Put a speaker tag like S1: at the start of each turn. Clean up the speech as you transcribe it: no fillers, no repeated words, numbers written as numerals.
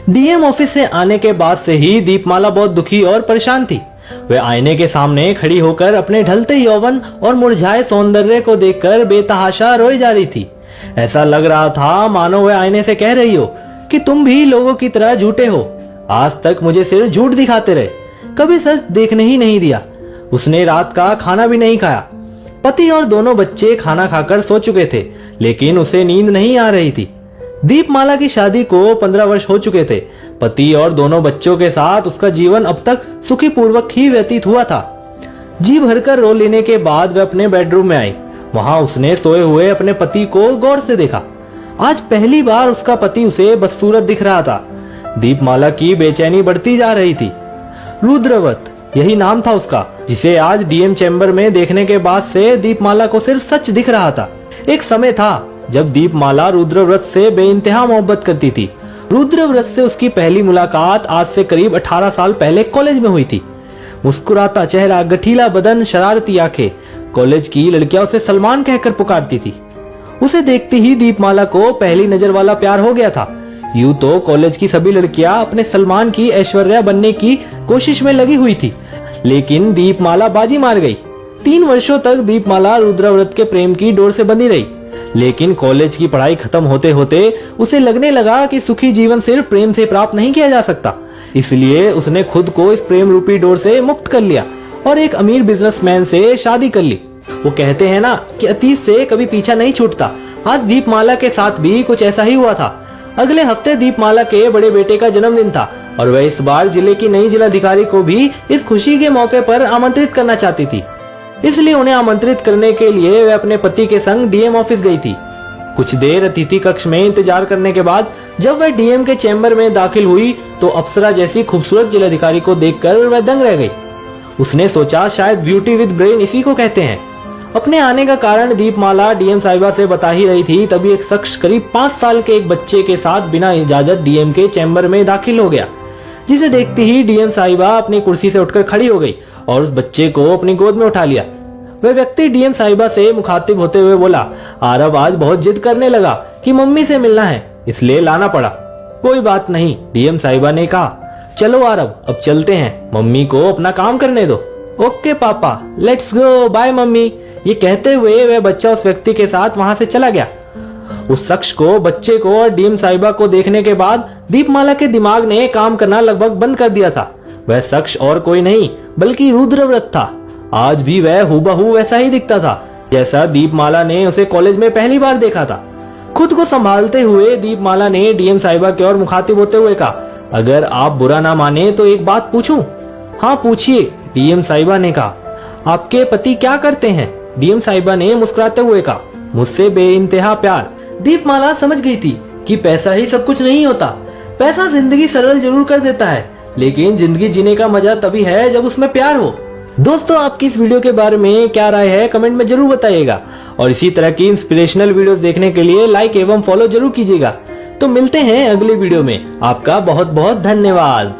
S1: DM office से आने के बाद से ही दीपमाला बहुत दुखी और परेशान थी। वह आईने के सामने खड़ी होकर अपने ढलते यौवन और मुरझाए सौंदर्य को देखकर बेतहाशा रोई जा रही थी। ऐसा लग रहा था मानो वह आईने से कह रही हो कि तुम भी लोगों की तरह झूठे हो। आज तक मुझे सिर्फ झूठ दिखाते रहे, कभी सच देखने ही नहीं दिया। उसने रात का खाना भी नहीं खाया। पति और दोनों बच्चे खाना खाकर सो चुके थे, लेकिन उसे नींद नहीं आ रही थी। दीपमाला की शादी को 15 वर्ष हो चुके थे। पति और दोनों बच्चों के साथ उसका जीवन अब तक सुखी पूर्वक ही व्यतीत हुआ था। जी भरकर रो लेने के बाद वह अपने बेडरूम में आई। वहां उसने सोए हुए अपने पति को गौर से देखा। आज पहली बार उसका पति उसे बदसूरत दिख रहा था। दीपमाला की बेचैनी बढ़ती जा रही थी। रुद्रव्रत, यही नाम था उसका, जिसे आज डीएम चैम्बर में देखने के बाद से दीपमाला को सिर्फ सच दिख रहा था। एक समय था जब दीपमाला रुद्रव्रत से बेइंतहा मोहब्बत करती थी। रुद्रव्रत से उसकी पहली मुलाकात आज से करीब 18 साल पहले कॉलेज में हुई थी। मुस्कुराता चेहरा, गठीला बदन, शरारती आंखें, कॉलेज की लड़कियां उसे सलमान कहकर पुकारती थी। उसे देखते ही दीपमाला को पहली नजर वाला प्यार हो गया था। यूं तो कॉलेज की सभी लड़कियां अपने सलमान की ऐश्वर्या बनने की कोशिश में लगी हुई थी, लेकिन दीपमाला बाजी मार गई। 3 वर्षों तक दीपमाला रुद्रव्रत के प्रेम की डोर से बंधी रही, लेकिन कॉलेज की पढ़ाई खत्म होते होते उसे लगने लगा कि सुखी जीवन सिर्फ प्रेम से प्राप्त नहीं किया जा सकता। इसलिए उसने खुद को इस प्रेम रूपी डोर से मुक्त कर लिया और एक अमीर बिजनेसमैन से शादी कर ली। वो कहते हैं ना कि अतीत से कभी पीछा नहीं छूटता। आज दीपमाला के साथ भी कुछ ऐसा ही हुआ था। अगले हफ्ते दीपमाला के बड़े बेटे का जन्मदिन था और वह इस बार जिले की नई जिलाधिकारी को भी इस खुशी के मौके पर आमंत्रित करना चाहती थी। इसलिए उन्हें आमंत्रित करने के लिए वह अपने पति के संग डीएम ऑफिस गई थी। कुछ देर अतिथि कक्ष में इंतजार करने के बाद जब वह डीएम के चैम्बर में दाखिल हुई तो अप्सरा जैसी खूबसूरत जिलाधिकारी को देखकर वह दंग रह गई। उसने सोचा शायद ब्यूटी विद ब्रेन इसी को कहते हैं। अपने आने का कारण दीपमाला डीएम साहिबा से बता ही रही थी, तभी एक शख्स करीब 5 साल के एक बच्चे के साथ बिना इजाजत डीएम के चैम्बर में दाखिल हो गया, जिसे देखते ही डीएम साहिबा अपनी कुर्सी से उठकर खड़ी हो गई और उस बच्चे को अपनी गोद में उठा लिया। वह व्यक्ति डीएम साहिबा से मुखातिब होते हुए बोला, आरव आज बहुत जिद करने लगा कि मम्मी से मिलना है, इसलिए लाना पड़ा। कोई बात नहीं, डीएम साहिबा ने कहा। चलो आरव, अब चलते हैं, मम्मी को अपना काम करने दो। ओके पापा, लेट्स गो, बाय मम्मी। ये कहते हुए वह बच्चा उस व्यक्ति के साथ वहां से चला गया। उस शख्स को, बच्चे को और डीएम साहिबा को देखने के बाद दीपमाला के दिमाग ने काम करना लगभग बंद कर दिया था। वह शख्स और कोई नहीं बल्कि रुद्रव्रत था। आज भी वह हूबहू वैसा ही दिखता था जैसा दीपमाला ने उसे कॉलेज में पहली बार देखा था। खुद को संभालते हुए दीपमाला ने डीएम साहिबा की ओर मुखातिब होते हुए कहा, अगर आप बुरा ना माने तो एक बात पूछूं? हाँ पूछिए, डीएम साहिबा ने कहा। आपके पति क्या करते हैं? डीएम साहिबा ने मुस्कुराते हुए कहा, मुझसे बेइंतहा प्यार। दीपमाला समझ गई थी कि पैसा ही सब कुछ नहीं होता। पैसा जिंदगी सरल जरूर कर देता है, लेकिन जिंदगी जीने का मजा तभी है जब उसमें प्यार हो। दोस्तों, आपकी इस वीडियो के बारे में क्या राय है कमेंट में जरूर बताइएगा और इसी तरह की इंस्पिरेशनल वीडियोस देखने के लिए लाइक एवं फॉलो जरूर कीजिएगा। तो मिलते हैं अगले वीडियो में। आपका बहुत बहुत धन्यवाद।